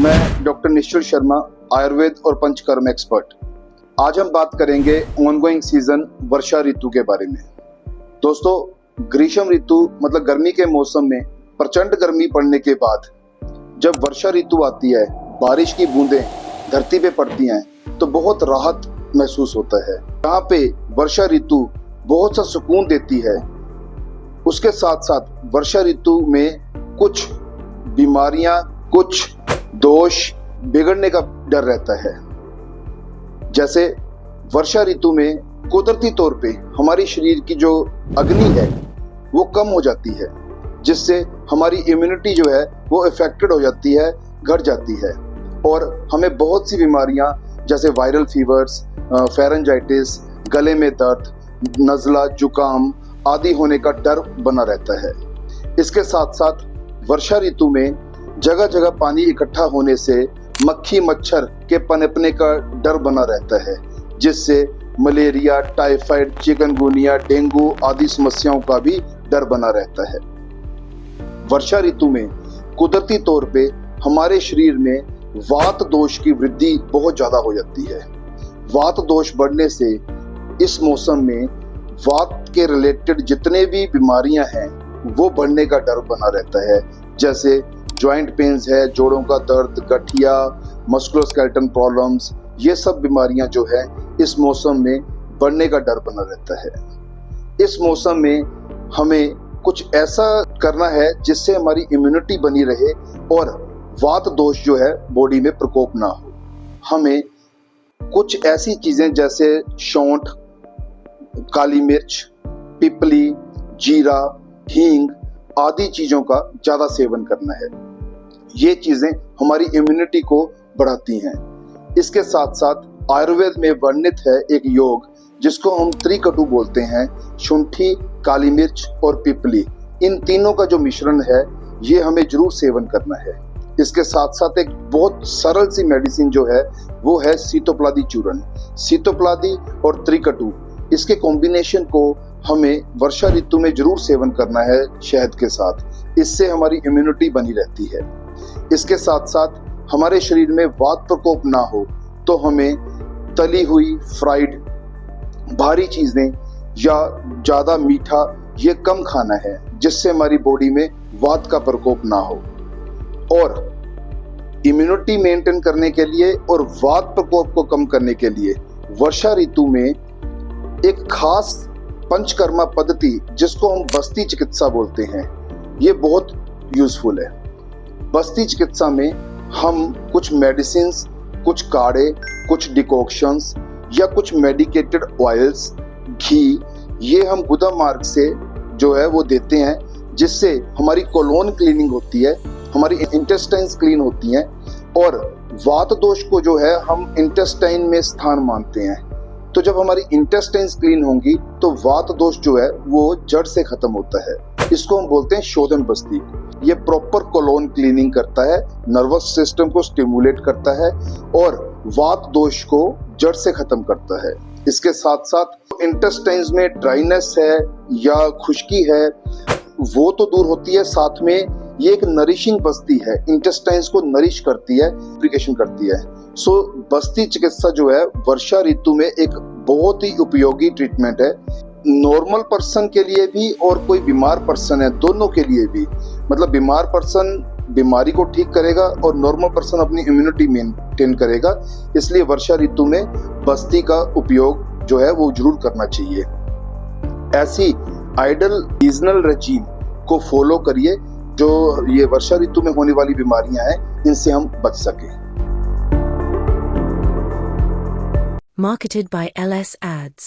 मैं डॉक्टर निश्चल शर्मा, आयुर्वेद और पंचकर्म एक्सपर्ट। आज हम बात करेंगे ऑनगोइंग सीजन वर्षा ऋतु के बारे में। दोस्तों, ग्रीष्म ऋतु मतलब गर्मी के मौसम में प्रचंड गर्मी पड़ने के बाद जब वर्षा ऋतु आती है, बारिश की बूंदें धरती पे पड़ती हैं तो बहुत राहत महसूस होता है। यहाँ पे वर्षा ऋतु बहुत सा सुकून देती है। उसके साथ साथ वर्षा ऋतु में कुछ बीमारियां, कुछ दोष बिगड़ने का डर रहता है। जैसे वर्षा ऋतु में कुदरती तौर पे हमारी शरीर की जो अग्नि है वो कम हो जाती है, जिससे हमारी इम्यूनिटी जो है वो इफेक्टेड हो जाती है, घट जाती है और हमें बहुत सी बीमारियां जैसे वायरल फीवर्स, फेरेंजाइटिस, गले में दर्द, नज़ला, जुकाम आदि होने का डर बना रहता है। इसके साथ साथ वर्षा ऋतु में जगह जगह पानी इकट्ठा होने से मक्खी मच्छर के पनपने का डर बना रहता है, जिससे मलेरिया, टाइफाइड, चिकनगुनिया, डेंगू आदि समस्याओं का भी डर बना रहता है। वर्षा ऋतु में कुदरती तौर पे हमारे शरीर में वात दोष की वृद्धि बहुत ज्यादा हो जाती है। वात दोष बढ़ने से इस मौसम में वात के रिलेटेड जितने भी बीमारियां हैं वो बढ़ने का डर बना रहता है। जैसे जॉइंट पेन्स है, जोड़ों का दर्द, गठिया, मस्कुलोस्केलेटल प्रॉब्लम्स, ये सब बीमारियां जो है इस मौसम में बढ़ने का डर बना रहता है। इस मौसम में हमें कुछ ऐसा करना है जिससे हमारी इम्यूनिटी बनी रहे और वात दोष जो है बॉडी में प्रकोप ना हो। हमें कुछ ऐसी चीजें जैसे सौंठ, काली मिर्च, पिपली, जीरा, हींग आदि चीजों का ज्यादा सेवन करना है। ये चीजें हमारी इम्यूनिटी को बढ़ाती हैं। इसके साथ साथ आयुर्वेद में वर्णित है एक योग जिसको हम त्रिकटु बोलते हैं। शुंठी, काली मिर्च और पिपली, इन तीनों का जो मिश्रण है ये हमें जरूर सेवन करना है। इसके साथ साथ एक बहुत सरल सी मेडिसिन जो है वो है सीतोपलादी चूर्ण। सीतोपलादी और त्रिकटु, इसके कॉम्बिनेशन को हमें वर्षा ऋतु में जरूर सेवन करना है शहद के साथ। इससे हमारी इम्यूनिटी बनी रहती है। इसके साथ साथ हमारे शरीर में वात प्रकोप ना हो तो हमें तली हुई, फ्राइड, भारी चीजें या ज्यादा मीठा ये कम खाना है, जिससे हमारी बॉडी में वात का प्रकोप ना हो। और इम्यूनिटी मेंटेन करने के लिए और वात प्रकोप को कम करने के लिए वर्षा ऋतु में एक खास पंचकर्मा पद्धति जिसको हम बस्ती चिकित्सा बोलते हैं, ये बहुत यूजफुल है। बस्ती चिकित्सा में हम कुछ मेडिसिन्स, कुछ काढ़े, कुछ डिकॉक्शंस या कुछ मेडिकेटेड ऑयल्स, घी, ये हम गुदा मार्ग से जो है वो देते हैं, जिससे हमारी कोलोन क्लीनिंग होती है, हमारी इंटेस्टाइन्स क्लीन होती हैं और वात दोष को जो है हम इंटेस्टाइन में स्थान मानते हैं। तो जब हमारी इंटेस्टाइन्स क्लीन होंगी तो वात दोष जो है वो जड़ से खत्म होता है। इसको हम बोलते हैं शोधन बस्ती। ये प्रॉपर कोलोन क्लीनिंग करता है, नर्वस सिस्टम को स्टिमुलेट करता है और वात दोष को जड़ से खत्म करता है। इसके साथ साथ इंटेस्टाइन्स में ड्राइनेस है या खुश्की है वो तो दूर होती है, साथ में ये एक नरिशिंग बस्ती है, इंटेस्टाइन्स को नरिश करती है, प्यूरिफिकेशन करती है। सो बस्ती चिकित्सा जो है वर्षा ऋतु में एक बहुत ही उपयोगी ट्रीटमेंट है, नॉर्मल पर्सन के लिए भी और कोई बीमार पर्सन है दोनों के लिए भी। मतलब बीमार पर्सन बीमारी को ठीक करेगा और नॉर्मल पर्सन अपनी इम्यूनिटी मेंटेन करेगा। इसलिए वर्षा ऋतु में बस्ती का उपयोग जो है वो जरूर करना चाहिए। ऐसी आइडल सीजनल रेजीम को फॉलो करिए जो ये वर्षा ऋतु में होने वाली बीमारियां हैं इनसे हम बच सके। Marketed by LS Ads.